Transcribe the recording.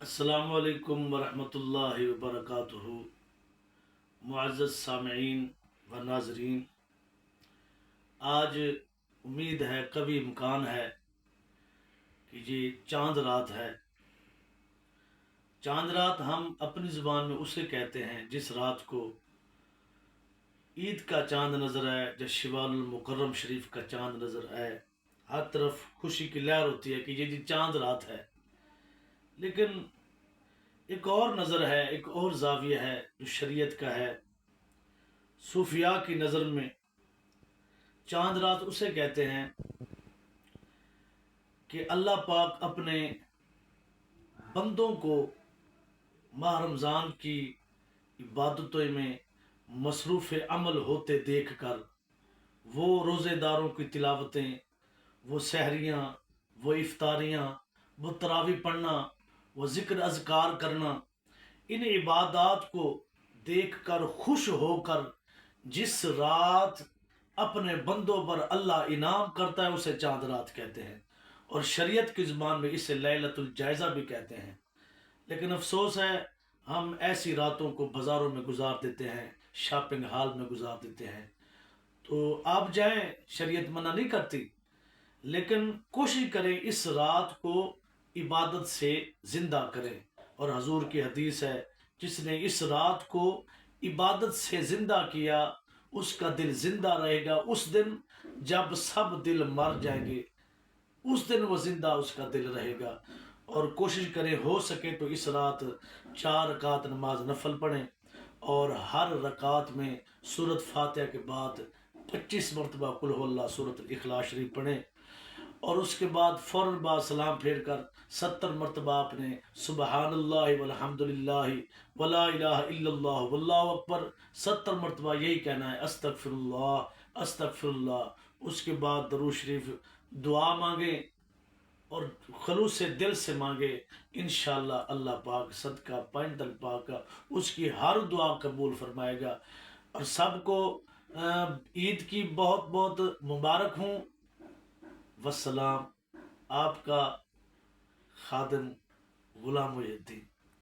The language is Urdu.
السلام علیکم ورحمۃ اللہ وبرکاتہ۔ معزز سامعین و ناظرین، آج امید ہے، کبھی امکان ہے کہ یہ چاند رات ہے۔ چاند رات ہم اپنی زبان میں اسے کہتے ہیں جس رات کو عید کا چاند نظر آئے، جب شوال المکرم شریف کا چاند نظر آئے، ہر طرف خوشی کی لہر ہوتی ہے کہ یہ چاند رات ہے۔ لیکن ایک اور نظر ہے، ایک اور زاویہ ہے جو شریعت کا ہے۔ صوفیاء کی نظر میں چاند رات اسے کہتے ہیں کہ اللہ پاک اپنے بندوں کو ماہ رمضان کی عبادتوں میں مصروف عمل ہوتے دیکھ کر وہ روزے داروں کی تلاوتیں، وہ سحریاں، وہ افطاریاں، وہ تراویح پڑھنا، وہ ذکر اذکار کرنا، ان عبادات کو دیکھ کر خوش ہو کر جس رات اپنے بندوں پر اللہ انعام کرتا ہے اسے چاند رات کہتے ہیں، اور شریعت کی زبان میں اسے لیلۃ الجائزہ بھی کہتے ہیں۔ لیکن افسوس ہے، ہم ایسی راتوں کو بازاروں میں گزار دیتے ہیں، شاپنگ ہال میں گزار دیتے ہیں۔ تو آپ جائیں، شریعت منع نہیں کرتی، لیکن کوشش کریں اس رات کو عبادت سے زندہ کریں۔ اور حضور کی حدیث ہے، جس نے اس رات کو عبادت سے زندہ کیا اس کا دل زندہ رہے گا۔ اس دن جب سب دل مر جائیں گے، اس دن وہ زندہ اس کا دل رہے گا۔ اور کوشش کریں ہو سکے تو اس رات 4 رکعت نماز نفل پڑھیں، اور ہر رکعت میں سورۃ فاتحہ کے بعد 25 مرتبہ قل هو اللہ سورۃ الاخلاص شریف پڑھیں، اور اس کے بعد فوراً بعد سلام پھیر کر 70 مرتبہ آپ نے سبحان اللہ والحمد للہ ولا الہ الا اللہ واللہ اکبر 70 مرتبہ یہی کہنا ہے، استغفر اللہ استغفر اللہ۔ اس کے بعد درود شریف دعا مانگیں اور خلوص سے دل سے مانگے، انشاءاللہ اللہ پاک صدقہ پنج دل پاک کا اس کی ہر دعا قبول فرمائے گا۔ اور سب کو عید کی بہت بہت مبارک ہوں۔ والسلام، آپ کا خادم غلام محی الدین۔